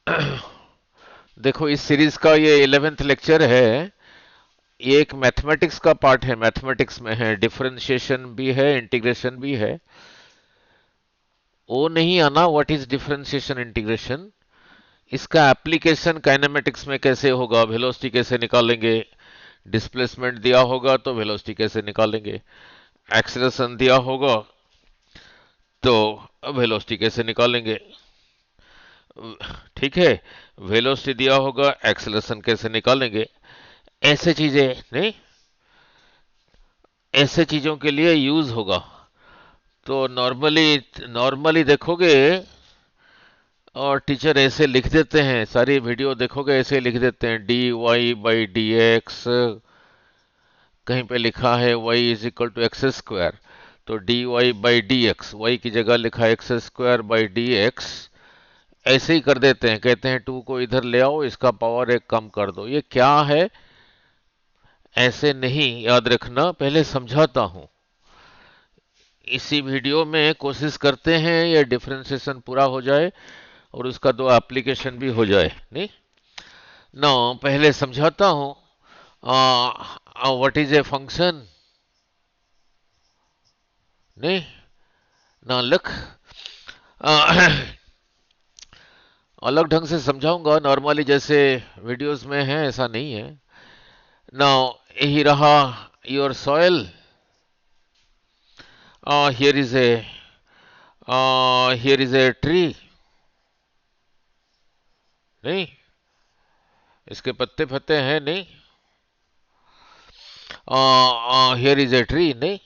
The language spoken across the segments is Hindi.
देखो, इस सीरीज का ये 11th लेक्चर है। ये एक मैथमेटिक्स का पार्ट है, मैथमेटिक्स में है, डिफरेंशिएशन भी है, इंटीग्रेशन भी है। वो नहीं आना व्हाट इज डिफरेंशिएशन इंटीग्रेशन, इसका एप्लीकेशन काइनेमेटिक्स में कैसे होगा, वेलोसिटी कैसे निकालेंगे, डिस्प्लेसमेंट दिया होगा तो वेलोसिटी कैसे निकालेंगे, एक्सेलरेशन दिया होगा तो वेलोसिटी कैसे निकालेंगे। ठीक है, वेलोसिटी दिया होगा, एक्सेलरेशन कैसे निकालेंगे, ऐसे चीजें नहीं, ऐसे चीजों के लिए यूज होगा। तो नॉर्मली नॉर्मली देखोगे और टीचर ऐसे लिख देते हैं, सारी वीडियो देखोगे ऐसे लिख देते हैं, d y by d x, कहीं पे लिखा है y is equal to x square, तो d y by d x, y की जगह लिखा है x square by d x. ऐसे ही कर देते हैं, कहते हैं टू को इधर ले आओ, इसका पावर एक कम कर दो। ये क्या है, ऐसे नहीं याद रखना, पहले समझाता हूं। इसी वीडियो में कोशिश करते हैं ये डिफरेंशिएशन पूरा हो जाए और उसका दो एप्लीकेशन भी हो जाए। नहीं, नो, पहले समझाता हूं। व्हाट इज ए फंक्शन, नहीं ना लख अलग ढंग से समझाऊंगा, नॉर्मली जैसे वीडियोस में है ऐसा नहीं है। नाउ यही रहा your soil, here is a here is a tree, नहीं, इसके पत्ते फत्ते हैं नहीं, हियर इज ए ट्री, नहीं,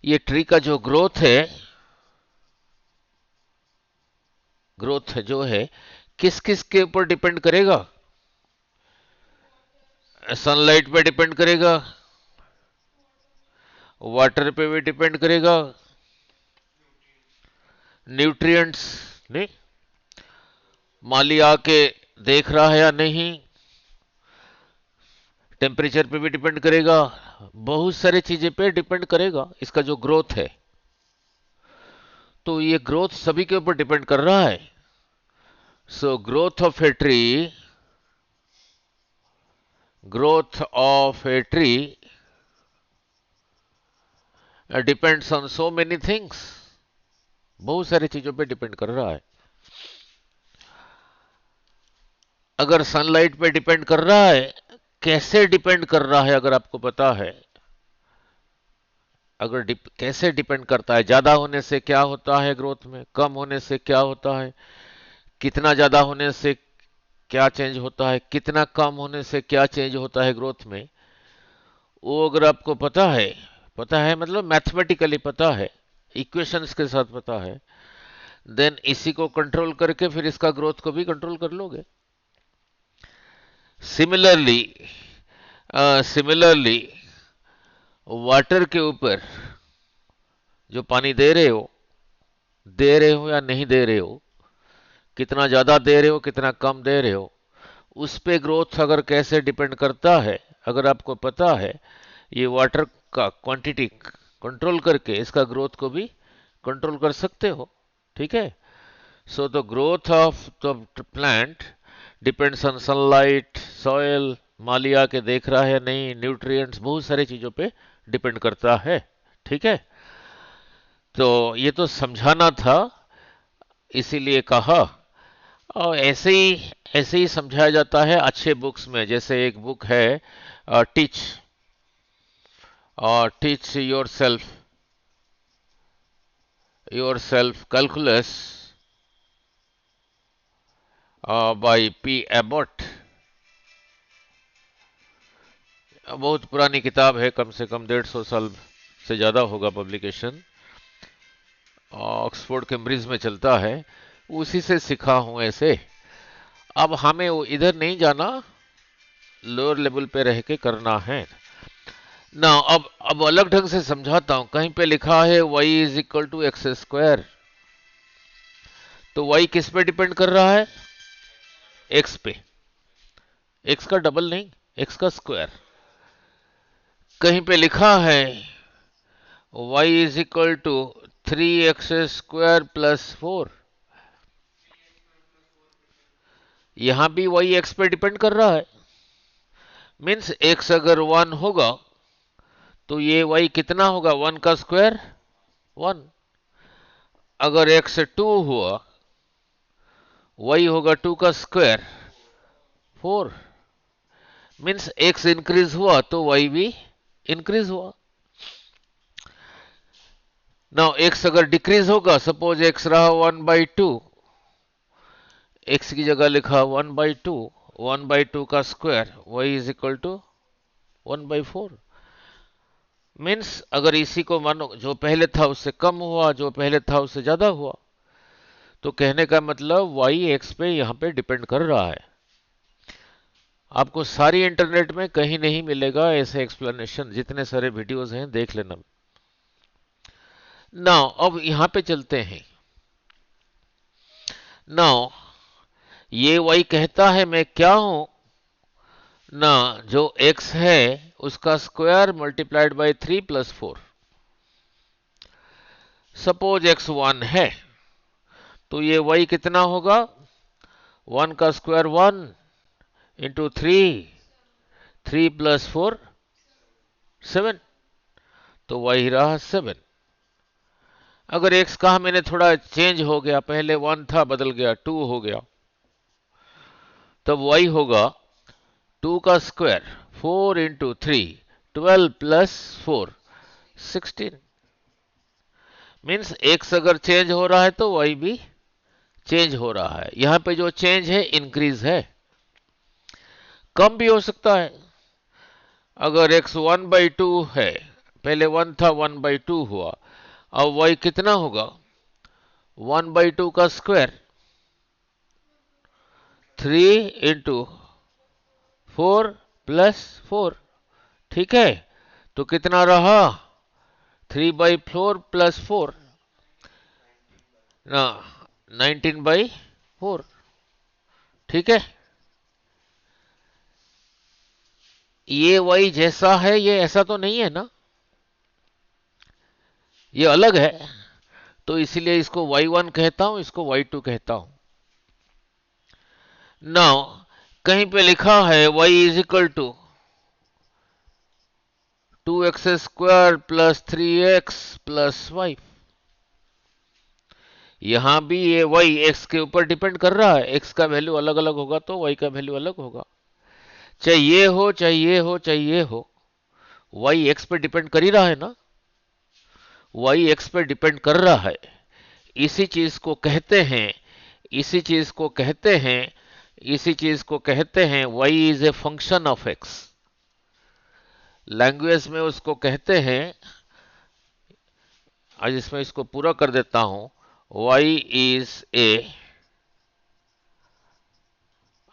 ये ट्री का जो ग्रोथ है, ग्रोथ जो है किस किस के ऊपर डिपेंड करेगा, सनलाइट पे डिपेंड करेगा, वाटर पे भी डिपेंड करेगा, न्यूट्रिएंट्स, नहीं, माली आके देख रहा है या नहीं, टेम्परेचर पे भी डिपेंड करेगा, बहुत सारी चीजें पे डिपेंड करेगा इसका जो ग्रोथ है। तो ये ग्रोथ सभी के ऊपर डिपेंड कर रहा है। So growth of a tree depends on so many things, बहुत सारी चीजों पे डिपेंड कर रहा है। अगर सनलाइट पे डिपेंड कर रहा है, कैसे डिपेंड कर रहा है अगर आपको पता है, अगर कैसे डिपेंड करता है, ज्यादा होने से क्या होता है ग्रोथ में, कम होने से क्या होता है, कितना ज्यादा होने से क्या चेंज होता है, कितना कम होने से क्या चेंज होता है ग्रोथ में, वो अगर आपको पता है मतलब मैथमेटिकली पता है, इक्वेशंस के साथ पता है, देन इसी को कंट्रोल करके फिर इसका ग्रोथ को भी कंट्रोल कर लोगे। सिमिलरली सिमिलरली वाटर के ऊपर जो पानी दे रहे हो या नहीं दे रहे हो, कितना ज्यादा दे रहे हो कितना कम दे रहे हो, उस पे ग्रोथ अगर कैसे डिपेंड करता है, अगर आपको पता है, ये वाटर का क्वांटिटी कंट्रोल करके इसका ग्रोथ को भी कंट्रोल कर सकते हो। ठीक है, so the growth of the plant depends on sunlight, soil, मालिया के देख रहा है नहीं, न्यूट्रिएंट्स, बहुत सारी चीजों पे डिपेंड करता है। ठीक है, तो ये तो समझाना था, इसीलिए कहा। और ऐसे ही समझाया जाता है अच्छे बुक्स में, जैसे एक बुक है teach teach your self calculus by P Abbott. बहुत पुरानी किताब है, कम से कम 150 साल से ज्यादा होगा पब्लिकेशन, ऑक्सफोर्ड कैम्ब्रिज में चलता है, उसी से सीखा हूं ऐसे। अब हमें वो इधर नहीं जाना, लोअर लेवल पे रह के करना है ना। अब अलग ढंग से समझाता हूं, कहीं पे लिखा है y is equal to x square, तो y किस पे डिपेंड कर रहा है, x पे, x का डबल नहीं, x का स्क्वायर। कहीं पे लिखा है y is equal to 3x square plus 4, यहां भी y x पे डिपेंड कर रहा है। मीन्स x अगर 1 होगा तो ये y कितना होगा, 1 का स्क्वायर 1। अगर x 2 हुआ, y होगा 2 का स्क्वायर 4। मीन्स x इंक्रीज हुआ तो y भी इंक्रीज हुआ। नाउ x अगर डिक्रीज होगा, सपोज x रहा 1/2, x की जगह लिखा 1/2, 1/2 का square y is equal to 1/4। Means अगर इसी को मानो जो पहले था उससे कम हुआ, जो पहले था उससे ज्यादा हुआ, तो कहने का मतलब y x पे यहां पे डिपेंड कर रहा है। आपको सारी इंटरनेट में कहीं नहीं मिलेगा ऐसे एक्सप्लेनेशन, जितने सारे वीडियोस हैं देख लेना। नाउ अब यहां पे चलते हैं। नाउ ये y कहता है मैं क्या हूं ना, जो x है उसका square multiplied by 3 plus 4। Suppose x 1 है तो ये y कितना होगा, 1 का स्क्वायर 1 इंटू 3, 3 प्लस 4 7, तो y रहा 7। अगर x कहा मैंने थोड़ा चेंज हो गया, पहले 1 था बदल गया 2 हो गया, तब y होगा 2 का square 4 into 3, 12 plus 4 16। Means x अगर चेंज हो रहा है तो y भी चेंज हो रहा है। यहां पे जो चेंज है इंक्रीज है, कम भी हो सकता है। अगर x 1/2 है, पहले 1 था 1/2 हुआ, अब y कितना होगा, 1/2 का स्क्वायर 3 इंटू 4 प्लस 4। ठीक है, तो कितना रहा, 3/4 प्लस 4 ना, 19/4। ठीक है, ये y जैसा है, ये ऐसा तो नहीं है ना, ये अलग है, तो इसलिए इसको y1 कहता हूं, इसको y2 कहता हूं। नाउ कहीं पे लिखा है y is equal to 2x square plus 3x plus 5। यहां भी ये y x के ऊपर डिपेंड कर रहा है, x का वैल्यू अलग अलग होगा तो y का वैल्यू अलग होगा। चाहे ये हो चाहे ये हो चाहे ये हो, y x पे डिपेंड कर ही रहा है ना, y x पे डिपेंड कर रहा है। इसी चीज को कहते हैं, इसी चीज को कहते हैं, इसी चीज को कहते हैं y is a function of x। Language में उसको कहते हैं, आज इसमें इसको पूरा कर देता हूं, y is a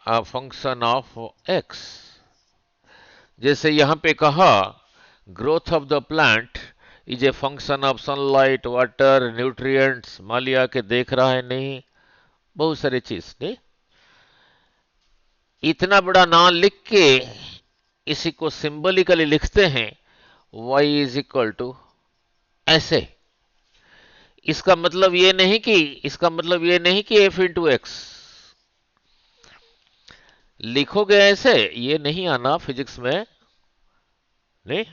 function of x। जैसे यहां पे कहा growth of the plant is a function of sunlight, water, nutrients. मान लिया के देख रहा है नहीं, बहुत सारी चीज नहीं, इतना बड़ा नाम लिख के इसी को सिंबलिकली लिखते हैं, y इज इक्वल टू ऐसे। इसका मतलब ये नहीं कि, इसका मतलब ये नहीं कि f इंटू एक्स लिखोगे ऐसे, ये नहीं आना फिजिक्स में नहीं।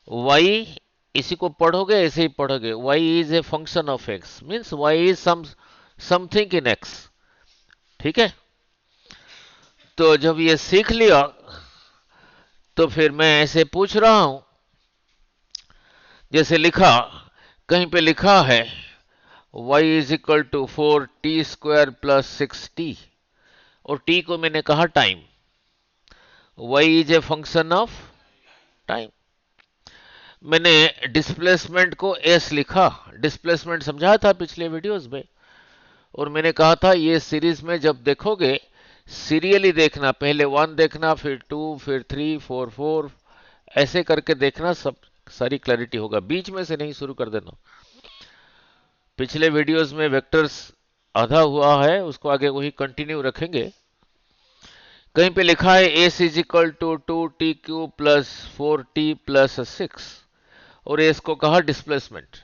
y इसी को पढ़ोगे ऐसे ही पढ़ोगे, y is a function of x, means y is something in x। ठीक है, तो जब ये सीख लिया तो फिर मैं ऐसे पूछ रहा हूं, जैसे लिखा, कहीं पे लिखा है y is equal to 4t square plus 6t, और t को मैंने कहा time, y is a function of time. मैंने डिस्प्लेसमेंट को s लिखा, डिस्प्लेसमेंट समझाया था पिछले वीडियोस में, और मैंने कहा था ये सीरीज में जब देखोगे सीरियली देखना, पहले 1 देखना, फिर 2, फिर 3, 4, 4 ऐसे करके देखना, सब सारी क्लैरिटी होगा, बीच में से नहीं शुरू कर देना। पिछले वीडियोस में वेक्टर्स आधा हुआ है, उसको आगे वही कंटिन्यू रखेंगे। कहीं पे लिखा है s is equal to 2t³ plus 4t plus 6, और एस को कहा डिस्प्लेसमेंट।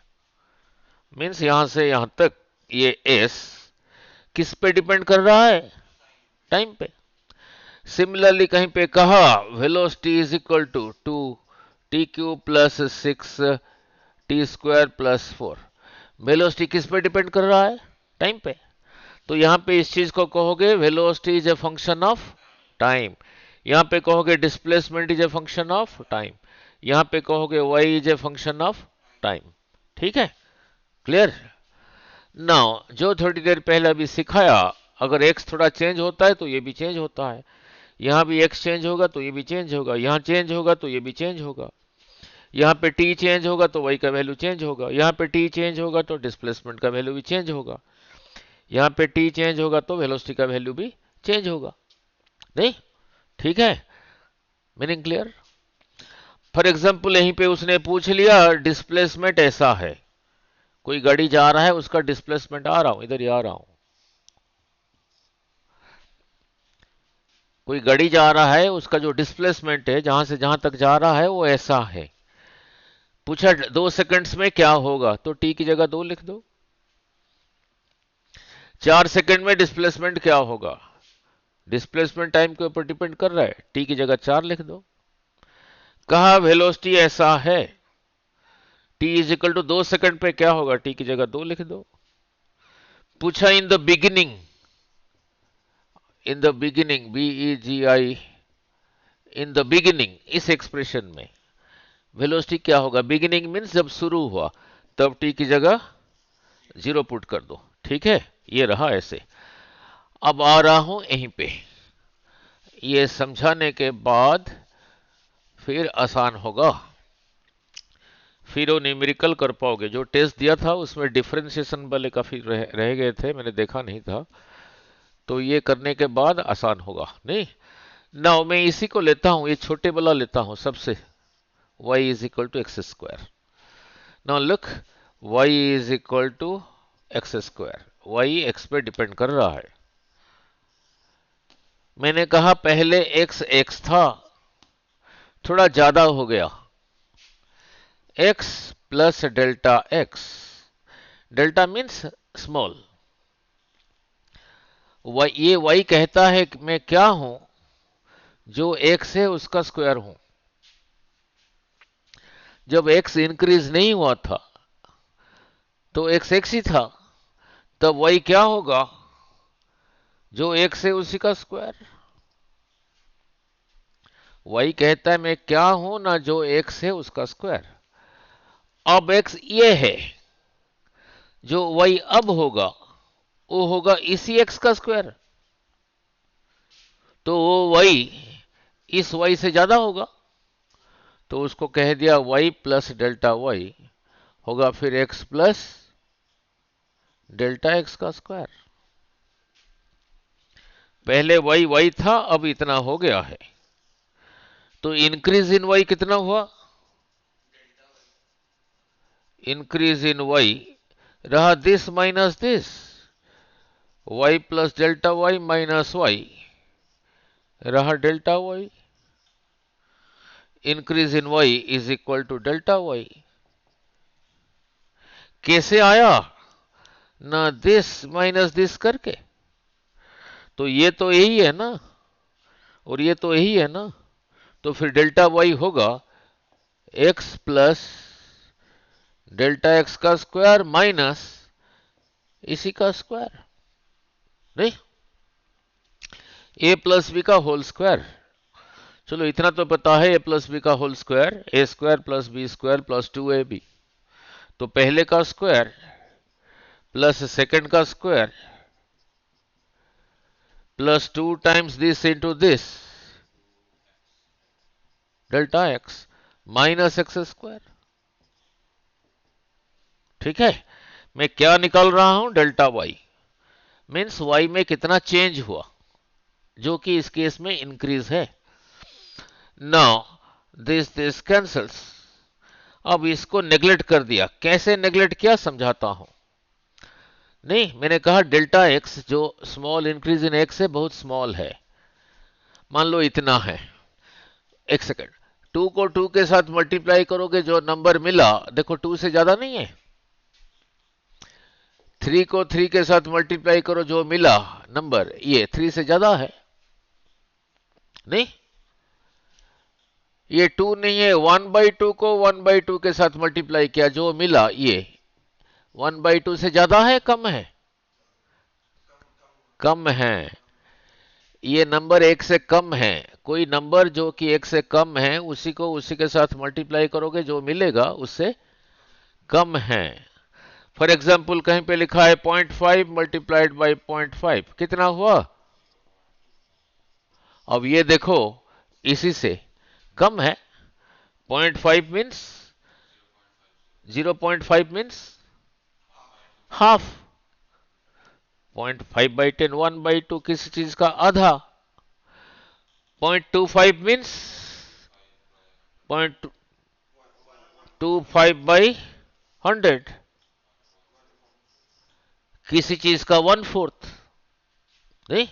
मीन्स यहां से यहां तक ये एस किस पे डिपेंड कर रहा है, टाइम पे। सिमिलरली कहीं पे कहा velocity is equal to 2t³ plus 6t² + 4। Velocity किस पे डिपेंड कर रहा है? टाइम पे। तो यहां पे इस चीज को कहोगे velocity is a function of time, यहां पे कहोगे displacement is a function of time, यहां पे कहोगे y is a function of time. ठीक है, क्लियर? नाउ जो थोड़ी देर पहले अभी सिखाया, अगर एक्स थोड़ा चेंज होता है तो ये भी चेंज होता है, यहां भी एक्स चेंज होगा तो ये भी चेंज होगा, यहां चेंज होगा तो ये भी चेंज होगा, यहां पे टी चेंज होगा तो वाई का वैल्यू चेंज होगा, यहां पे टी चेंज होगा तो डिस्प्लेसमेंट का वैल्यू भी चेंज होगा, यहां पे टी चेंज होगा तो वेलोसिटी का वैल्यू भी चेंज होगा। नहीं? ठीक है, मीनिंग क्लियर? फॉर एग्जाम्पल यहीं पे उसने पूछ लिया डिस्प्लेसमेंट ऐसा है, कोई गाड़ी जा रहा है उसका डिस्प्लेसमेंट, आ रहा हूं इधर ही आ रहा हूं, कोई गाड़ी जा रहा है उसका जो डिस्प्लेसमेंट है जहां से जहां तक जा रहा है वो ऐसा है। पूछा 2 सेकंड्स में क्या होगा, तो टी की जगह 2 लिख दो। 4 सेकंड में डिस्प्लेसमेंट क्या होगा, डिस्प्लेसमेंट टाइम के ऊपर डिपेंड कर रहा है, टी की जगह 4 लिख दो। कहा वेलोसिटी ऐसा है, t is equal to 2 second पे क्या होगा, टी की जगह 2 लिख दो। पूछा in the beginning, in the beginning BEGI, in the beginning, इस एक्सप्रेशन में वेलोसिटी क्या होगा, बिगिनिंग मीन्स जब शुरू हुआ, तब टी की जगह 0 पुट कर दो। ठीक है, ये रहा ऐसे। अब आ रहा हूं यहीं पे, ये समझाने के बाद फिर आसान होगा, फिर वो न्यूमेरिकल कर पाओगे। जो टेस्ट दिया था उसमें डिफरेंशिएशन वाले काफी रह गए थे, मैंने देखा नहीं था, तो ये करने के बाद आसान होगा। नहीं ना, मैं इसी को लेता हूं, ये छोटे वाला लेता हूं सबसे, y is equal to x²। Now look, y is equal to x², y x पे डिपेंड कर रहा है। मैंने कहा पहले x था, थोड़ा ज्यादा हो गया, x plus delta x, delta means small, ये y कहता है कि मैं क्या हूं, जो x है उसका स्क्वायर हूं। जब x इंक्रीज नहीं हुआ था तो x ही था, तब y क्या होगा, जो x है उसी का स्क्वायर। y कहता है मैं क्या हूं ना, जो x है उसका स्क्वायर। अब x ये है, जो y अब होगा वो होगा इसी x का स्क्वायर, तो वो y इस y से ज्यादा होगा, तो उसको कह दिया y प्लस डेल्टा y होगा फिर x प्लस डेल्टा x का स्क्वायर। पहले y था, अब इतना हो गया है, तो इंक्रीज इन y कितना हुआ, इंक्रीज इन y रहा this minus this, y plus delta y minus y रहा delta y, increase in y is equal to delta y। कैसे आया ना, दिस माइनस दिस करके, तो ये तो यही है ना और ये तो यही है ना, तो फिर डेल्टा y होगा x प्लस डेल्टा x का स्क्वायर माइनस इसी का स्क्वायर। नहीं, a प्लस बी का होल स्क्वायर। चलो इतना तो पता है, a प्लस बी का whole square a² plus b² plus 2ab, तो पहले का स्क्वायर प्लस सेकंड का square plus 2 times this into this delta x minus x²। ठीक है, मैं क्या निकाल रहा हूं, डेल्टा y मीन्स y में कितना चेंज हुआ, जो कि इस केस में इंक्रीज है। नाउ दिस कैंसल्स, अब इसको नेग्लेक्ट कर दिया। कैसे नेग्लेक्ट किया समझाता हूं। नहीं, मैंने कहा डेल्टा x जो स्मॉल इंक्रीज इन x है बहुत स्मॉल है, मान लो इतना है। एक सेकंड, 2 को 2 के साथ मल्टीप्लाई करोगे जो नंबर मिला, देखो 2 से ज्यादा नहीं है। 3 को 3 के साथ मल्टीप्लाई करो जो मिला नंबर, ये 3 से ज्यादा है। नहीं, ये 2 नहीं है, 1/2 को 1/2 के साथ मल्टीप्लाई किया, जो मिला ये 1/2 से ज्यादा है कम है? कम है। ये नंबर एक से कम है। कोई नंबर जो कि एक से कम है उसी को उसी के साथ मल्टीप्लाई करोगे, जो मिलेगा उससे कम है। फॉर एग्जाम्पल कहीं पे लिखा है 0.5 मल्टीप्लाइड बाई 0.5, कितना हुआ? अब ये देखो, इसी से कम है। 0.5 मीन्स 0.5 मीन्स हाफ। 0.5/10 1/2 किसी चीज का आधा। 0.25 मीन्स 0.25/100 किसी चीज का 1/4। नहीं,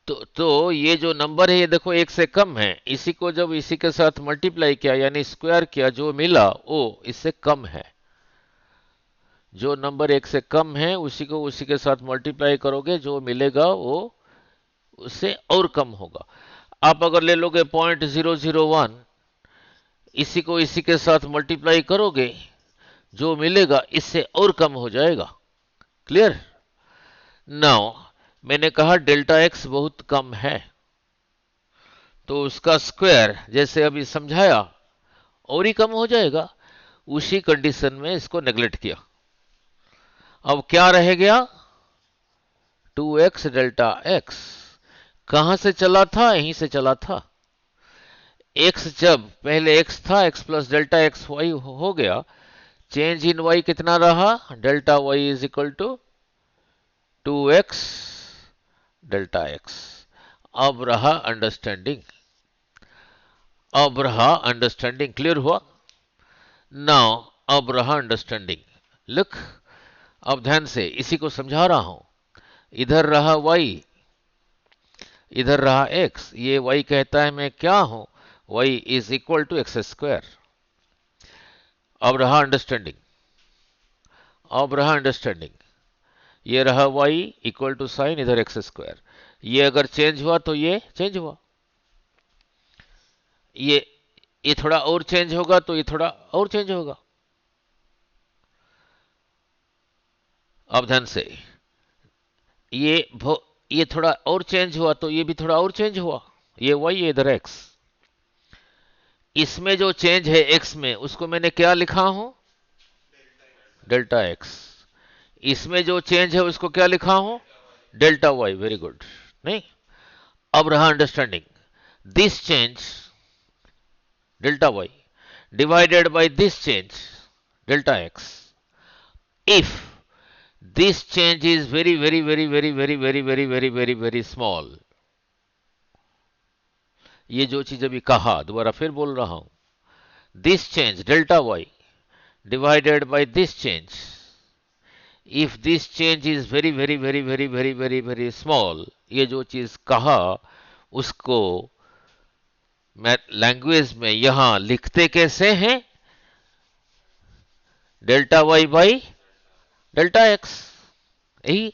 तो ये जो नंबर है ये देखो एक से कम है, इसी को जब इसी के साथ मल्टीप्लाई किया यानी स्क्वायर किया, जो मिला वो इससे कम है। जो नंबर एक से कम है उसी को उसी के साथ मल्टीप्लाई करोगे, जो मिलेगा वो उससे और कम होगा। आप अगर ले लोगे 0.001, इसी को इसी के साथ मल्टीप्लाई करोगे, जो मिलेगा इससे और कम हो जाएगा। क्लियर? नाउ मैंने कहा डेल्टा एक्स बहुत कम है, तो उसका स्क्वायर जैसे अभी समझाया और ही कम हो जाएगा। उसी कंडीशन में इसको नेग्लेक्ट किया। अब क्या रह गया? 2x delta x. कहां से चला था? यहीं से चला था। x जब पहले x था, x plus delta x y हो गया, चेंज इन y कितना रहा? Delta y is equal to 2x delta x. अब रहा अंडरस्टैंडिंग। अब रहा अंडरस्टैंडिंग। क्लियर हुआ? नाउ अब रहा अंडरस्टैंडिंग। लुक, अब ध्यान से इसी को समझा रहा हूं। इधर रहा y, इधर रहा x। ये y कहता है मैं क्या हूं? y is equal to x square. अब रहा अंडरस्टैंडिंग। अब रहा अंडरस्टैंडिंग। ये रहा y इक्वल टू साइन इधर एक्स स्क्वायर। ये अगर चेंज हुआ तो ये चेंज हुआ। ये थोड़ा और चेंज होगा तो ये थोड़ा और चेंज होगा। अब ध्यान से, ये ये थोड़ा और चेंज हुआ तो ये भी थोड़ा और चेंज हुआ। ये y, ये इधर x। इसमें जो चेंज है x में, उसको मैंने क्या लिखा हूं? Delta x। इसमें जो चेंज है उसको क्या लिखा हूं? Delta y। Very good. नहीं, अब रहा understanding. This change delta y divided by this change delta x, if this change is very very very very very very very very very very small। ये जो चीज अभी कहा, दोबारा फिर बोल रहा हूं। this change delta y divided by this change, if this change is very very very very very very very small, ये जो चीज कहा उसको लैंग्वेज में यहां लिखते कैसे हैं? Delta y by delta x. यही,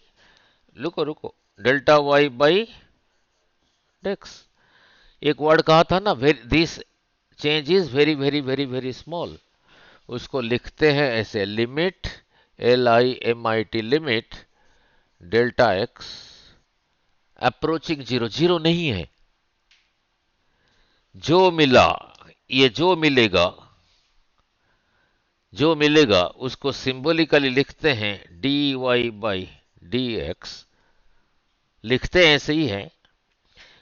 रुको रुको, डेल्टा वाई बाई एक्स। एक वर्ड कहा था ना, this change is very very very very small. उसको लिखते हैं ऐसे, limit LIMIT limit delta x approaching zero. Zero नहीं है, जो मिला, ये जो मिलेगा, जो मिलेगा उसको सिंबॉलिकली लिखते हैं dy/dx। लिखते हैं ऐसे ही है।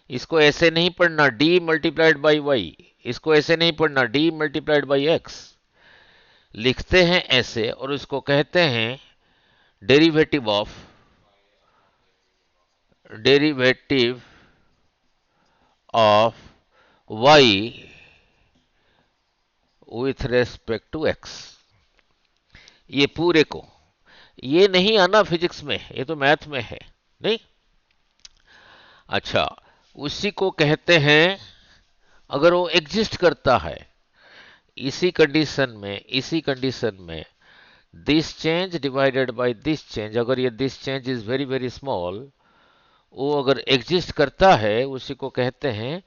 इसको ऐसे नहीं पढ़ना d मल्टीप्लाइड बाई वाई, इसको ऐसे नहीं पढ़ना d मल्टीप्लाइड बाई एक्स। लिखते हैं ऐसे, और उसको कहते हैं derivative of y with respect to x। ये पूरे को, ये नहीं आना फिजिक्स में, ये तो मैथ में है। नहीं, अच्छा, उसी को कहते हैं, अगर वो एग्जिस्ट करता है इसी कंडीशन में this change divided by this change, अगर ये this change is very very small, वो अगर एग्जिस्ट करता है उसी को कहते हैं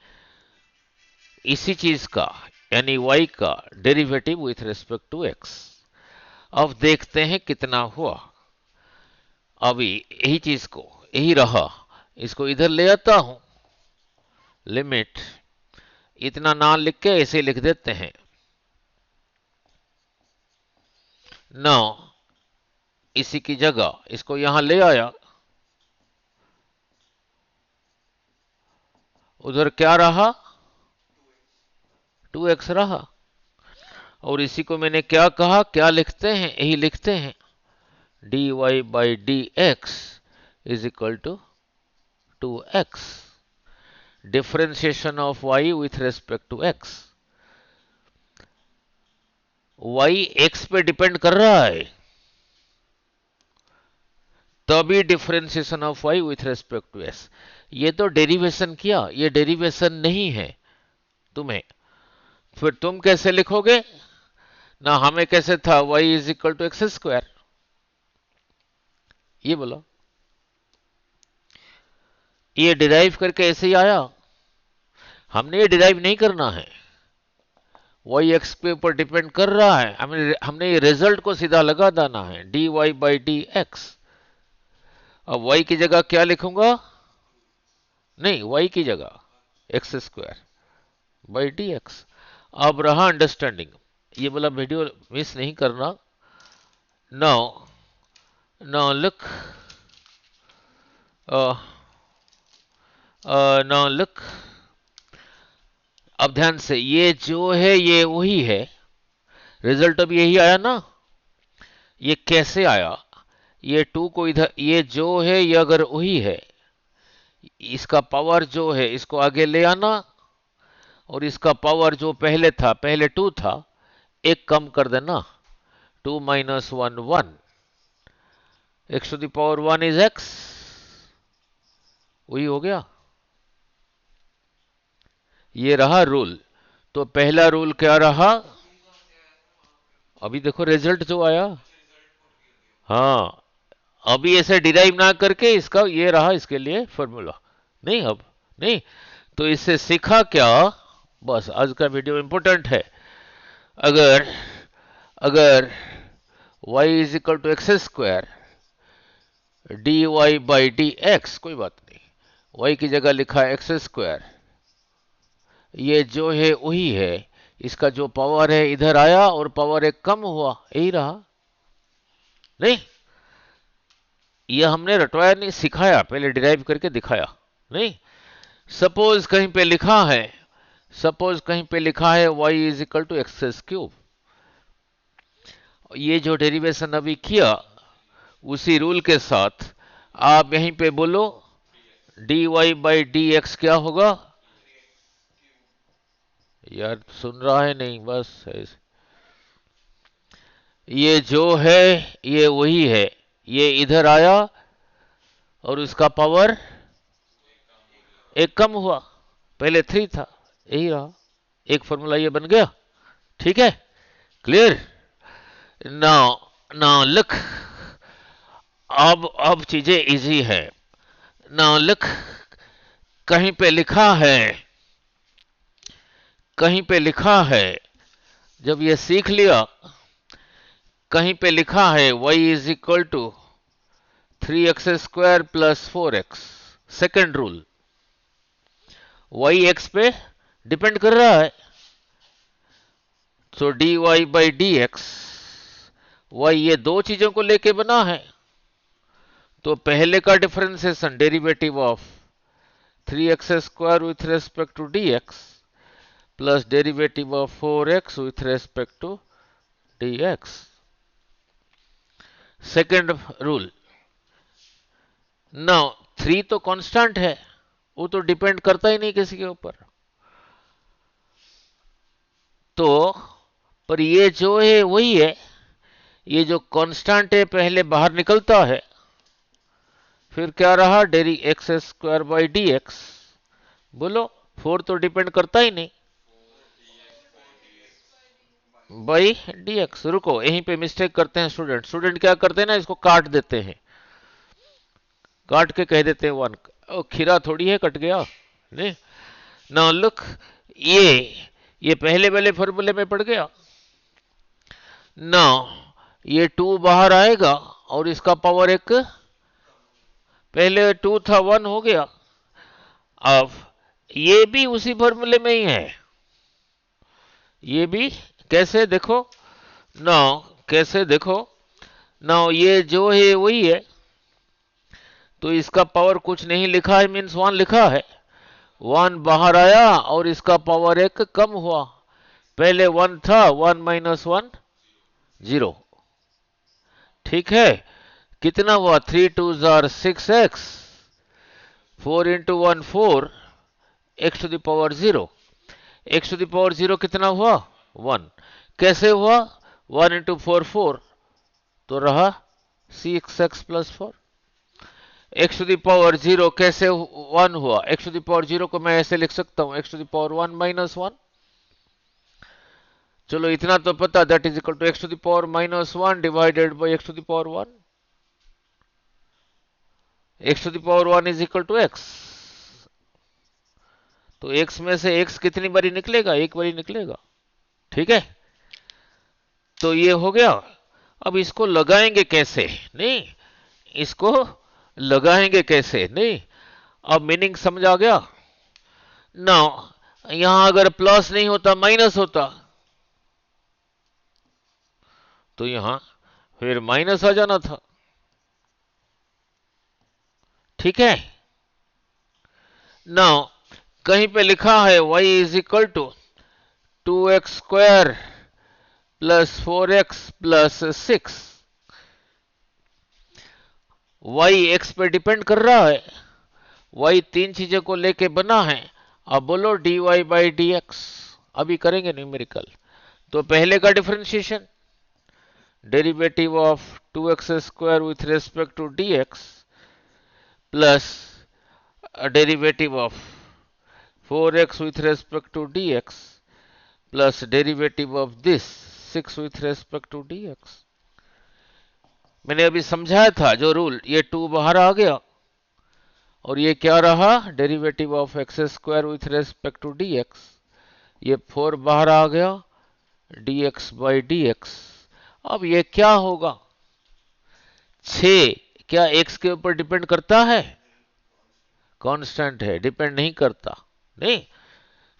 इसी चीज का यानी y का derivative with respect to x। अब देखते हैं कितना हुआ। अभी यही चीज को यही रहा, इसको इधर ले आता हूं, लिमिट इतना ना लिख के ऐसे लिख देते हैं। ना इसी की जगह इसको यहां ले आया, उधर क्या रहा 2x रहा, और इसी को मैंने क्या कहा, क्या लिखते हैं, यही लिखते हैं dy by d x is equal to 2x, differentiation of y with respect to x। y x पे डिपेंड कर रहा है तभी differentiation of y with respect to x। ये तो डेरिवेशन किया, ये डेरिवेशन नहीं है तुम्हें, फिर तुम कैसे लिखोगे ना, हमें कैसे था y is equal to x square, ये बोलो, ये डिराइव करके ऐसे ही आया। हमने ये डिराइव नहीं करना है, y x पे ऊपर डिपेंड कर रहा है, हमने ये रिजल्ट को सीधा लगा देना है dy बाई डी एक्स। अब y की जगह क्या लिखूंगा, नहीं y की जगह x square by d x. अब रहा अंडरस्टैंडिंग, ये वाला वीडियो मिस नहीं करना। Now now look now look, अब ध्यान से, ये जो है ये वही है, रिजल्ट अब यही आया ना। ये कैसे आया, ये 2 को इधर, ये जो है ये अगर वही है, इसका पावर जो है इसको आगे ले आना, और इसका पावर जो पहले था, पहले 2 था, एक कम कर देना, 2 minus 1 1, x to the power 1 is x, वही हो गया। ये रहा रूल। तो पहला रूल क्या रहा, अभी देखो रिजल्ट जो आया, हाँ अभी ऐसे डिराइव ना करके इसका ये रहा, इसके लिए फॉर्मूला नहीं, अब नहीं। तो इससे सीखा क्या, बस आज का वीडियो इंपॉर्टेंट है। अगर अगर y is equal to x square d y by d x, कोई बात नहीं, y की जगह लिखा है एक्स स्क्वायर, ये जो है वही है, इसका जो पावर है इधर आया और पावर एक कम हुआ, यही रहा। नहीं, ये हमने रटवाया नहीं, सिखाया, पहले डिराइव करके दिखाया नहीं। सपोज कहीं पे लिखा है, सपोज कहीं पे लिखा है y is equal to x cube, ये जो डेरिवेशन अभी किया उसी रूल के साथ आप यहीं पे बोलो dy बाई डी एक्स क्या होगा, यार सुन रहा है नहीं, बस ऐसे। ये जो है ये वही है, ये इधर आया और उसका पावर एक कम हुआ, पहले 3 था, यही रहा, एक फॉर्मूला ये बन गया। ठीक है, क्लियर। नाउ नाउ लुक, अब चीजें इजी है। नाउ लुक, कहीं पे लिखा है, कहीं पे लिखा है, जब ये सीख लिया, कहीं पे लिखा है y is equal to 3x square plus 4x, second rule, y x पे डिपेंड कर रहा है, तो dy by d x, y ये दो चीजों को लेके बना है, तो पहले का differentiation derivative of 3x square with respect to d x plus derivative of 4x with respect to d x, second rule. Now 3 तो कांस्टेंट है, वो तो डिपेंड करता ही नहीं किसी के ऊपर, तो पर ये जो है वही है, ये जो कांस्टेंट है पहले बाहर निकलता है, फिर क्या रहा dairy x square by d x, बोलो 4 तो डिपेंड करता ही नहीं, बाई डी एक्स। रुको, यहीं पे मिस्टेक करते हैं स्टूडेंट, स्टूडेंट क्या करते हैं ना, इसको काट देते हैं, काट के कह देते हैं 1, ओ खीरा थोड़ी है कट गया, नहीं। ना लुक, ये पहले वाले फॉर्मूले में पड़ गया ना, ये 2 बाहर आएगा और इसका पावर एक, पहले 2 था 1 हो गया। अब ये भी उसी फॉर्मूले में ही है, ये भी कैसे देखो ना, कैसे देखो ना, ये जो है वही है, तो इसका पावर कुछ नहीं लिखा है, मीन्स 1 लिखा है, 1 बाहर आया और इसका पावर एक कम हुआ, पहले 1 था, 1 माइनस 1 0। ठीक है, कितना हुआ, 3 2 जार 6x, 4 into 1 4, x to the power 0, x to the power 0 कितना हुआ 1, कैसे हुआ 1 इंटू 4 4, तो रहा 6x plus 4, x to the power 0 कैसे 1 हुआ, x टू द पावर 0 को मैं ऐसे लिख सकता हूं, x to the power 1 minus 1, चलो इतना तो पता, that is equal to x to the power minus 1 divided by x to the power 1, x to the power 1 is equal to x, तो x में से x कितनी बारी निकलेगा, एक बारी निकलेगा, ठीक है। तो ये हो गया, अब इसको लगाएंगे कैसे, नहीं, इसको लगाएंगे कैसे, नहीं, अब मीनिंग समझ आ गया ना। यहां अगर प्लस नहीं होता माइनस होता, तो यहां फिर माइनस आ जाना था, ठीक है ना। कहीं पे लिखा है y is equal to 2x square plus 4x plus 6, y x पे डिपेंड कर रहा है, y 3 चीजों को लेके बना है। अब बोलो dy बाई डी एक्स, अभी करेंगे न्यूमेरिकल। तो पहले का differentiation, derivative of 2x square with respect to dx plus derivative of 4x with respect to dx plus derivative of this 6 with respect to dx। मैंने अभी समझाया था जो रूल, ये 2 बाहर आ गया और ये क्या रहा, derivative of x square with respect to dx, ये 4 बाहर आ गया, dx बाई dx। अब ये क्या होगा, 6 क्या x के ऊपर डिपेंड करता है, कांस्टेंट है, डिपेंड नहीं करता, नहीं।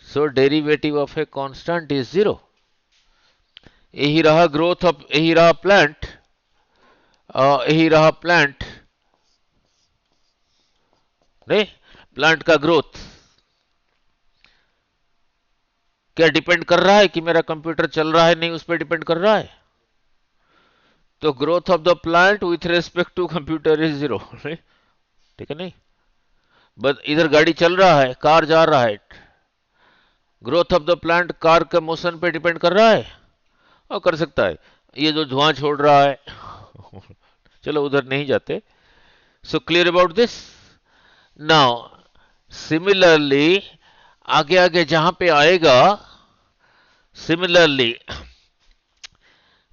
So derivative of a constant is 0। यही रहा ग्रोथ ऑफ, यही रहा प्लांट, यही रहा प्लांट, नहीं, प्लांट का ग्रोथ क्या डिपेंड कर रहा है कि मेरा कंप्यूटर चल रहा है, नहीं, उस पर डिपेंड कर रहा है। तो growth of the plant with respect to computer is 0, ठीक है, नहीं, बस इधर गाड़ी चल रहा है, कार जा रहा है, growth of the plant car के मोशन पे डिपेंड कर रहा है, और कर सकता है, ये जो धुआं छोड़ रहा है चलो उधर नहीं जाते। सो clear about this now. Similarly आगे आगे जहां पे आएगा, सिमिलरली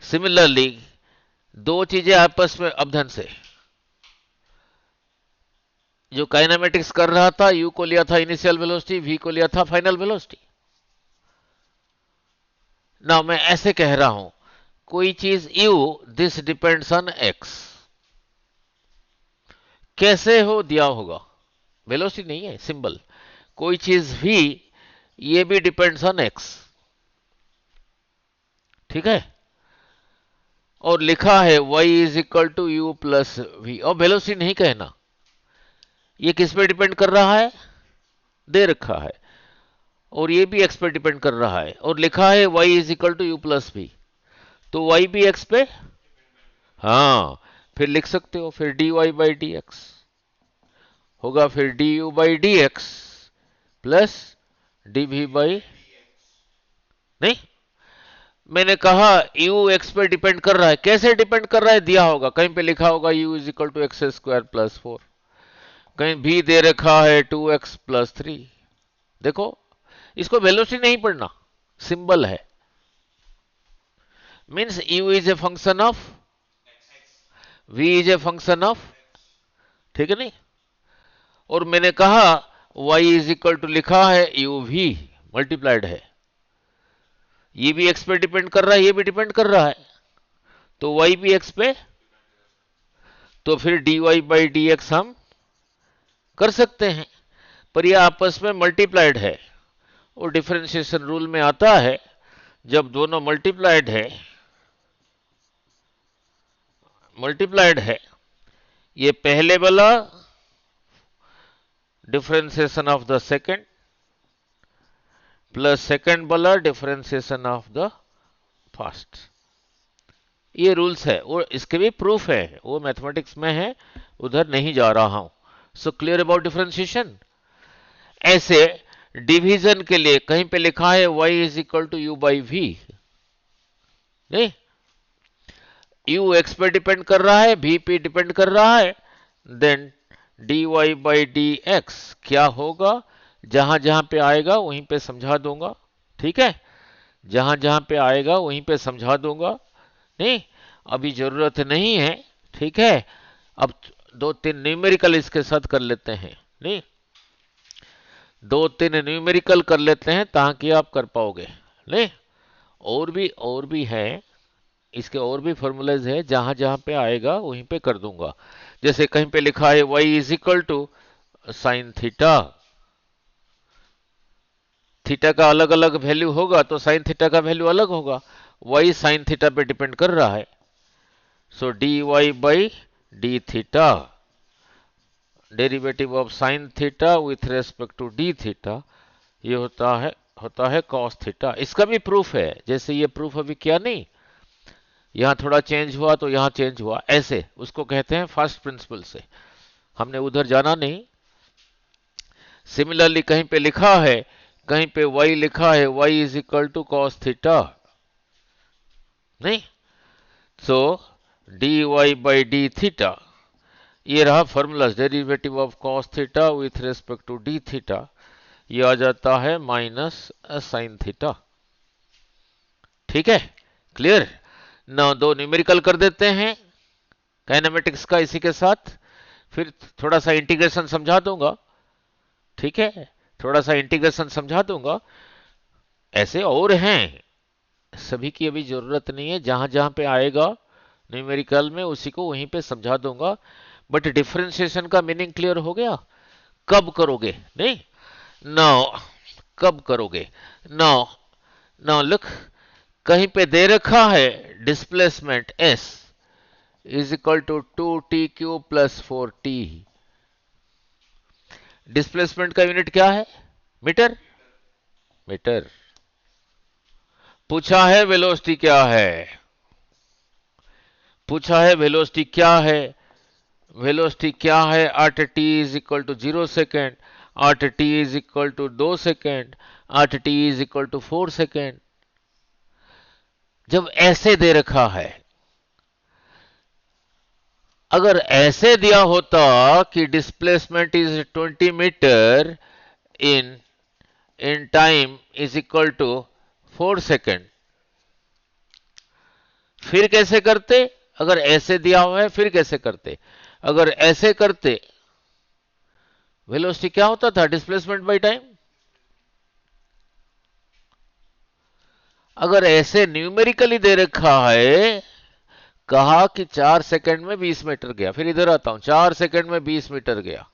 सिमिलरली दो चीजें आपस में अवधन से, जो काइनेमेटिक्स कर रहा था, यू को लिया था इनिशियल वेलोसिटी, वी को लिया था फाइनल वेलोसिटी। ना मैं ऐसे कह रहा हूं, कोई चीज you, this depends on x, कैसे हो दिया होगा, वेलोसिटी नहीं है, सिंबल, कोई चीज भी, ये भी डिपेंड्स ऑन एक्स, ठीक है, और लिखा है y is equal to u plus v, और वेलोसिटी नहीं कहना, ये किस पे डिपेंड कर रहा है, दे रखा है, और ये भी x पे डिपेंड कर रहा है, और लिखा है y is equal to u plus v, तो y भी x पे, हाँ, फिर लिख सकते हो, फिर dy बाई डी एक्स होगा, फिर du by d x plus dv by, नहीं, मैंने कहा u x पे डिपेंड कर रहा है, कैसे डिपेंड कर रहा है दिया होगा, कहीं पे लिखा होगा u is equal to x square plus 4, कहीं भी दे रखा है 2x प्लस 3। देखो, इसको वेलोसिटी नहीं पढ़ना, सिंबल है, means u is a function of, v is a function of, ठीक है, नहीं, और मैंने कहा y इज इक्वल टू लिखा है u भी मल्टीप्लाइड है, ये भी x पे डिपेंड कर रहा है, ये भी डिपेंड कर रहा है, तो y भी x पे, तो फिर dy बाई dx हम कर सकते हैं, पर ये आपस में मल्टीप्लाइड है। और डिफरेंशिएशन रूल में आता है जब दोनों मल्टीप्लाइड है, ये पहले वाला differentiation of the second plus second वाला डिफरेंशिएशन ऑफ द फर्स्ट, ये रूल्स है और इसके भी प्रूफ है, वो मैथमेटिक्स में है, उधर नहीं जा रहा हूं। So clear about differentiation. ऐसे डिवीजन के लिए कहीं पे लिखा है y is equal to u by v, नहीं, u x पे डिपेंड कर रहा है, v पे डिपेंड कर रहा है, then dy by d x क्या होगा, जहां जहां पे आएगा वहीं पे समझा दूंगा, ठीक है, जहां जहां पे आएगा वहीं पे समझा दूंगा, नहीं अभी जरूरत नहीं है, ठीक है। अब दो तीन न्यूमेरिकल इसके साथ कर लेते हैं, नहीं दो तीन न्यूमेरिकल कर लेते हैं ताकि आप कर पाओगे, नहीं और भी है, इसके और भी फॉर्मूलाज है, जहां जहां पे आएगा वहीं पे कर दूंगा। जैसे कहीं पे लिखा है y is equal to sine theta, theta का अलग अलग वैल्यू होगा तो साइन थीटा का वैल्यू अलग होगा, y साइन थीटा पे डिपेंड कर रहा है, so dy by d theta, derivative of sine theta with respect to d theta, ये होता है कॉस थीटा। इसका भी प्रूफ है, जैसे ये प्रूफ अभी किया नहीं, यहां थोड़ा चेंज हुआ तो यहां चेंज हुआ, ऐसे उसको कहते हैं फर्स्ट प्रिंसिपल से, हमने उधर जाना नहीं। सिमिलरली कहीं पे लिखा है, कहीं पे y लिखा है y is equal to cos theta, नहीं, so dy by d theta, ये रहा formula, derivative of cos theta with respect to d theta, ये आ जाता है माइनस साइन थीटा, ठीक है, क्लियर ना। दो न्यूमेरिकल कर देते हैं काइनेमेटिक्स का इसी के साथ, फिर थोड़ा सा इंटीग्रेशन समझा दूंगा, ठीक है, थोड़ा सा इंटीग्रेशन समझा दूंगा। ऐसे और हैं, सभी की अभी जरूरत नहीं है, जहां जहां पे आएगा न्यूमेरिकल में उसी को वहीं पे समझा दूंगा। बट डिफरेंशिएशन का मीनिंग क्लियर हो गया, कब करोगे, नहीं नाउ कब करोगे, नाउ नाउ लुक, कहीं पे दे रखा है displacement s is equal to 2t³ plus 4t, displacement का यूनिट क्या है, मीटर, मीटर। पूछा है वेलोसिटी क्या है, पूछा है वेलोसिटी क्या है, वेलोसिटी क्या है at t is equal to 0 second, at t is equal to 2 second, at t is equal to 4 second. जब ऐसे दे रखा है, अगर ऐसे दिया होता कि displacement is 20 metre in time is equal to 4 second, फिर कैसे करते, अगर ऐसे दिया हुआ है फिर कैसे करते, अगर ऐसे करते वेलोसिटी क्या होता था, डिस्प्लेसमेंट बाय टाइम। अगर ऐसे न्यूमेरिकली दे रखा है, कहा कि 4 सेकंड में 20 मीटर गया, फिर इधर आता हूं, 4 सेकंड में 20 मीटर गया,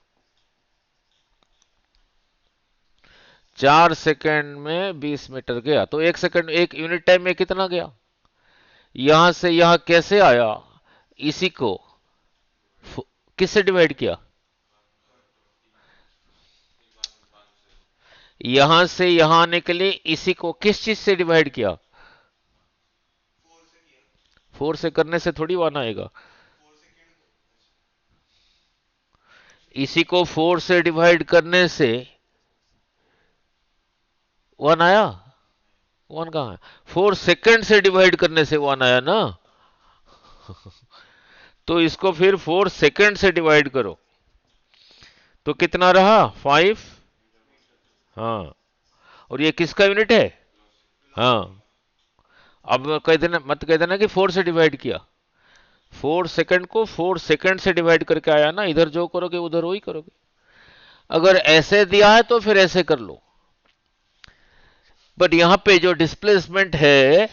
4 सेकंड में 20 मीटर गया, तो 1 सेकंड, 1 यूनिट टाइम में कितना गया, यहां से यहां कैसे आया, इसी को किससे डिवाइड किया, यहां से यहां आने के लिए इसी को किस चीज से डिवाइड किया, 4 से करने से थोड़ी 1 आएगा, इसी को 4 से डिवाइड करने से 1 आया, 1 कहां है, 4 सेकंड से डिवाइड करने से 1 आया ना। तो इसको फिर 4 सेकंड से डिवाइड करो तो कितना रहा 5, हाँ, और ये किसका यूनिट है, हाँ, अब कह देना, मत कह देना कि 4 से डिवाइड किया, 4 सेकंड को 4 सेकंड से डिवाइड करके आया ना, इधर जो करोगे उधर वही करोगे। अगर ऐसे दिया है तो फिर ऐसे कर लो, बट यहां पे जो डिस्प्लेसमेंट है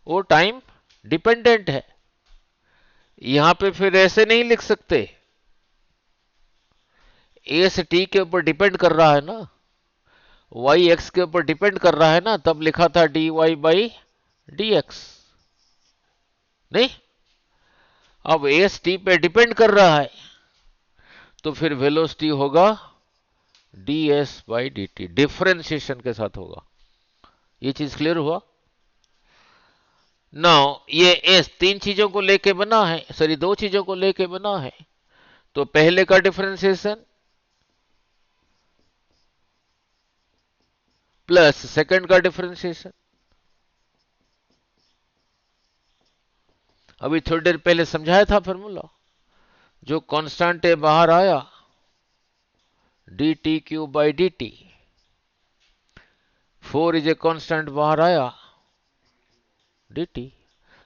वो टाइम डिपेंडेंट है। यहां पे फिर ऐसे नहीं लिख सकते, ए से टी के ऊपर डिपेंड कर रहा है ना, वाई एक्स के ऊपर डिपेंड कर रहा है ना, तब लिखा था d y by d x. नहीं, अब एस टी पे डिपेंड कर रहा है तो फिर वेलोसिटी होगा D S by D T, differentiation के साथ होगा। ये चीज क्लियर हुआ? नाउ ये एस तीन चीजों को लेके बना है, सॉरी दो चीजों को लेके बना है, तो पहले का डिफरेंशिएशन प्लस सेकंड का डिफरेंशिएशन। अभी थोड़ी देर पहले समझाया था फॉर्मूला, जो कांस्टेंट है बाहर आया D T Q by D T, 4 is a constant बाहर आया डी टी,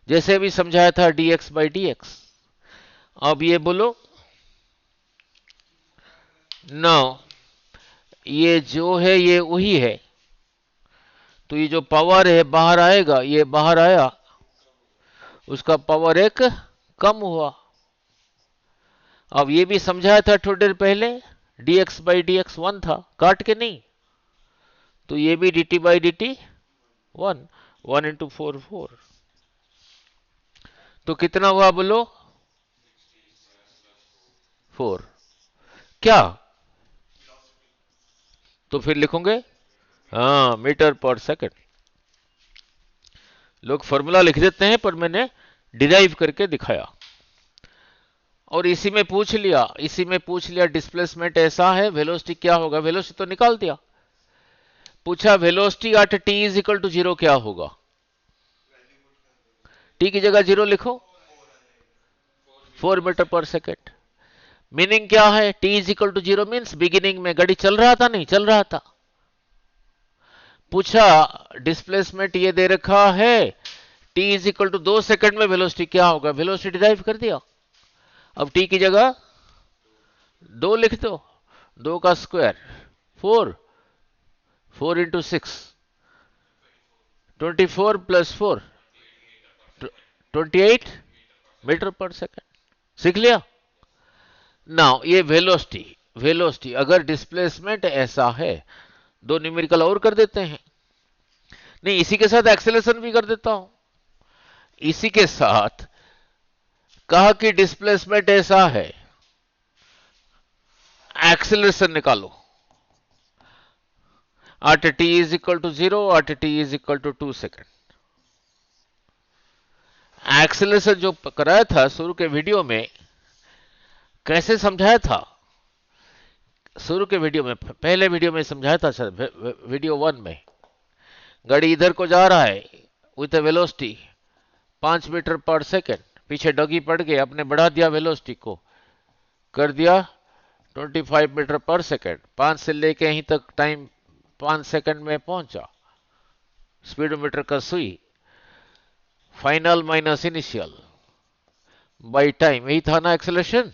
जैसे भी समझाया था D x by d x. अब ये बोलो नो, ये जो है ये वही है, तो ये जो पावर है बाहर आएगा, ये बाहर आया, उसका पावर एक कम हुआ। अब ये भी समझाया था थोड़ी देर पहले, D x by d x 1 था, काट के नहीं, तो ये भी D T by D T 1, 1 into 4 4, तो कितना हुआ बोलो 4। क्या? तो फिर लिखोगे हाँ मीटर पर सेकंड। लोग फॉर्मूला लिख देते हैं, पर मैंने डिराइव करके दिखाया। और इसी में पूछ लिया, इसी में पूछ लिया डिस्प्लेसमेंट ऐसा है, वेलोसिटी क्या होगा, वेलोसिटी तो निकाल दिया। पूछा velocity at t is equal to 0 क्या होगा, टी की जगह 0 लिखो, 4 मीटर पर सेकेंड। मीनिंग क्या है, t is equal to 0 means beginning में गाड़ी चल रहा था, नहीं चल रहा था। पूछा डिस्प्लेसमेंट ये दे रखा है, t is equal to 2 second में वेलोसिटी क्या होगा, वेलोसिटी डिराइव कर दिया। अब टी की जगह 2 लिख दो, 2 का स्क्वायर 4, 4 इंटू 6 24 प्लस 4 28 मीटर पर सेकंड। सीख लिया? नाउ ये वेलोसिटी, वेलोसिटी अगर डिस्प्लेसमेंट ऐसा है, दो न्यूमेरिकल और कर देते हैं, नहीं इसी के साथ एक्सेलरेशन भी कर देता हूं। इसी के साथ कहा कि डिस्प्लेसमेंट ऐसा है, एक्सेलरेशन निकालो, at t is equal to 0, at t is equal to 2 second. Acceleration जो कराया था शुरू के वीडियो में, कैसे समझाया था, शुरू के वीडियो में, पहले वीडियो में समझाया था सर, वीडियो 1 में, गाड़ी इधर को जा रहा है विथ वेलोसिटी 5 मीटर पर सेकेंड, पीछे डॉगी पड़ गए, आपने बढ़ा दिया वेलोसिटी को, कर दिया 25 मीटर पर सेकेंड, 5 से लेके यहीं तक टाइम 5 सेकेंड में पहुंचा, स्पीडोमीटर का सुई, final minus initial by time, यही था ना एक्सेलरेशन,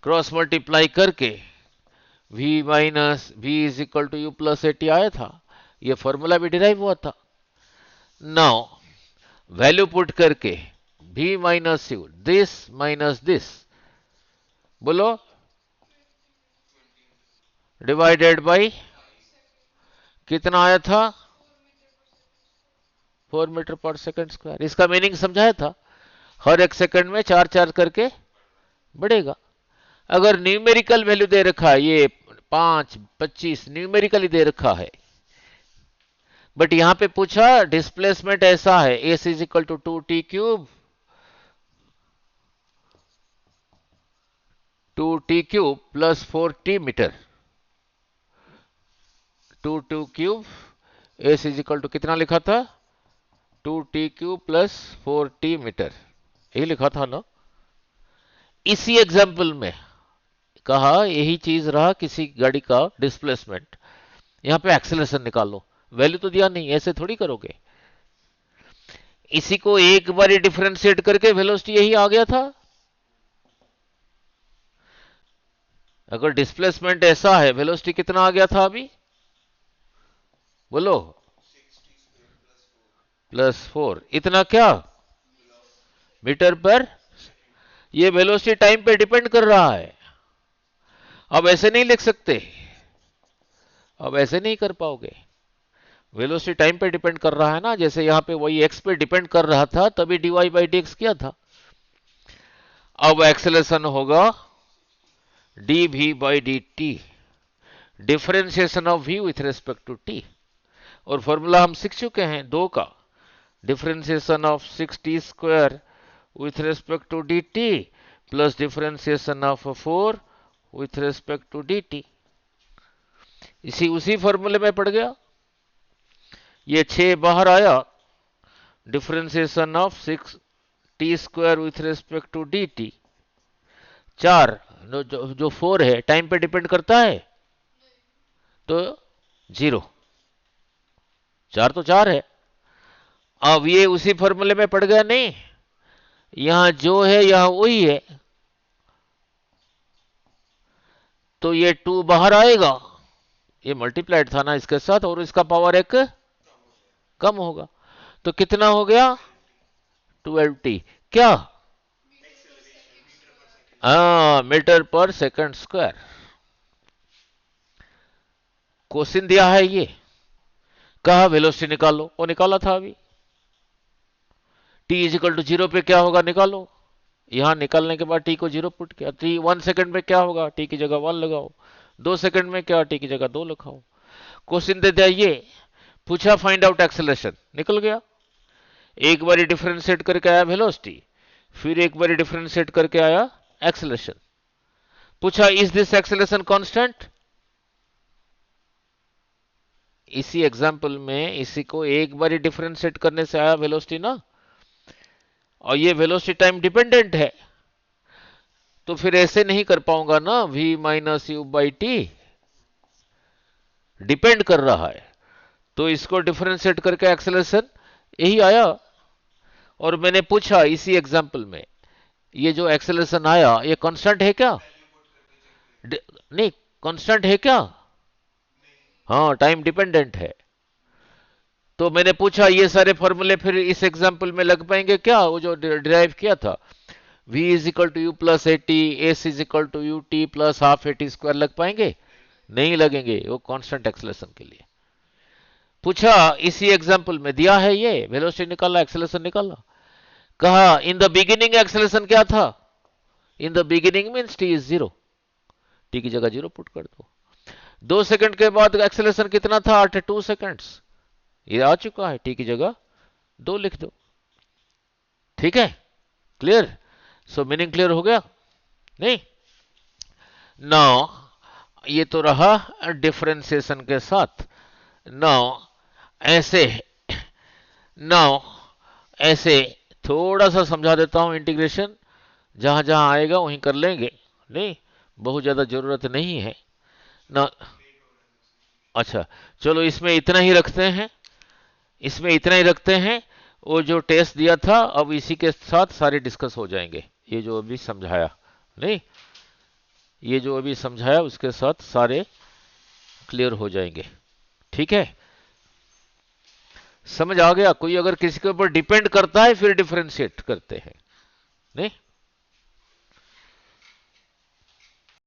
क्रॉस मल्टीप्लाई करके v minus v is equal to u plus a t आया था, ये फॉर्मूला भी डिराइव हुआ था। नाउ वैल्यू पुट करके v minus u, this minus this, बोलो डिवाइडेड बाई कितना आया था 4 मीटर पर सेकंड स्क्वायर। इसका मीनिंग समझाया था, हर एक सेकंड में 4 4 करके बढ़ेगा। अगर न्यूमेरिकल वैल्यू दे रखा है, ये 5 25 न्यूमेरिकली दे रखा है, बट यहां पे पूछा डिस्प्लेसमेंट ऐसा है, s is equal to 2t cube, 2t cube plus 4t metre, 2 cube, s is equal to कितना लिखा था 2t cube plus 4t metre, यही लिखा था ना। इसी एग्जाम्पल में कहा यही चीज रहा, किसी गाड़ी का डिस्प्लेसमेंट, यहां पे एक्सेलरेशन निकालो, वैल्यू तो दिया नहीं, ऐसे थोड़ी करोगे। इसी को एक बार डिफरेंशिएट करके वेलोसिटी यही आ गया था। अगर डिस्प्लेसमेंट ऐसा है, वेलोसिटी कितना आ गया था अभी, बोलो, +4, इतना क्या, मीटर पर, ये वेलोसिटी टाइम पे डिपेंड कर रहा है। अब ऐसे नहीं लिख सकते, अब ऐसे नहीं कर पाओगे, वेलोसिटी टाइम पे डिपेंड कर रहा है ना, जैसे यहां पे वही एक्स पे डिपेंड कर रहा था तभी dy/dx किया था। अब एक्सेलरेशन होगा dv/dt, differentiation of v with respect to t, और फॉर्मूला हम सीख चुके हैं दो का, differentiation of 6t² with respect to dt plus differentiation of 4 with respect to dt, इसी उसी फॉर्मूले में पड़ गया। ये 6 बाहर आया, differentiation of 6t² with respect to dt, 4 जो 4 है टाइम पे डिपेंड करता है तो 0, 4 तो 4 है। अब ये उसी फॉर्मूले में पड़ गया नहीं, यहां जो है यहां वही है, तो ये 2 बाहर आएगा, ये मल्टीप्लाइड था ना इसके साथ, और इसका पावर एक कम होगा, तो कितना हो गया 12t, क्या, मीटर पर सेकंड स्क्वायर। क्वेश्चन दिया है ये, कहा वेलोसिटी निकालो, वो निकाला था अभी, t इजिकल टू 0 पे क्या होगा निकालो, यहां निकालने के बाद t को 0 पुट किया, t 1 सेकंड में क्या होगा, t की जगह 1 लगाओ, 2 सेकंड में क्या, t की जगह 2 लिखाओ। क्वेश्चन दे दिया ये, पूछा फाइंड आउट एक्सेलरेशन, निकल गया। एक बारी डिफरेंशिएट करके आया वेलोसिटी, फिर एक बारी डिफरेंशिएट करके आया एक्सेलरेशन। पूछा इज दिस एक्सेलरेशन कांस्टेंट, इसी एग्जांपल में इसी को एक बारी डिफरेंशिएट करने से आया वेलोसिटी ना, और ये वेलोसिटी टाइम डिपेंडेंट है, तो फिर ऐसे नहीं कर पाऊंगा ना, v minus you by T depend कर रहा है, तो इसको डिफरेंशिएट करके एक्सेलरेशन यही आया। और मैंने पूछा इसी एग्जांपल में, ये जो एक्सेलरेशन आया ये कांस्टेंट है क्या, नहीं कांस्टेंट है क्या, हाँ टाइम डिपेंडेंट है। तो मैंने पूछा ये सारे फॉर्मूले फिर इस एग्जांपल में लग पाएंगे क्या, वो जो डिराइव किया था, v is equal to u plus a t, एस is equal to u t plus half a t square, लग पाएंगे, नहीं लगेंगे, वो कांस्टेंट एक्सेलरेशन के लिए। पूछा इसी एग्जांपल में दिया है ये, वेलोसिटी निकाला, एक्सेलरेशन निकाला, कहा इन द बिगिनिंग एक्सेलरेशन क्या था, in the beginning means t is 0, t की जगह 0 पुट कर दो, 2 सेकंड के बाद एक्सेलरेशन कितना था 2 सेकंड्स, ये आ चुका है, t की जगह 2 लिख दो, ठीक है, क्लियर, सो मीनिंग क्लियर हो गया नहीं। नाउ ये तो रहा डिफरेंशिएशन के साथ, नाउ ऐसे, नाउ ऐसे थोड़ा सा समझा देता हूं, इंटीग्रेशन जहां जहां आएगा वहीं कर लेंगे, नहीं बहुत ज्यादा जरूरत नहीं है ना। अच्छा चलो इसमें इतना ही रखते हैं, इसमें इतना ही रखते हैं, वो जो टेस्ट दिया था अब इसी के साथ सारे डिस्कस हो जाएंगे, ये जो अभी समझाया, नहीं ये जो अभी समझाया उसके साथ सारे क्लियर हो जाएंगे, ठीक है, समझ आ गया। कोई अगर किसी के ऊपर डिपेंड करता है फिर डिफरेंशिएट करते हैं, नहीं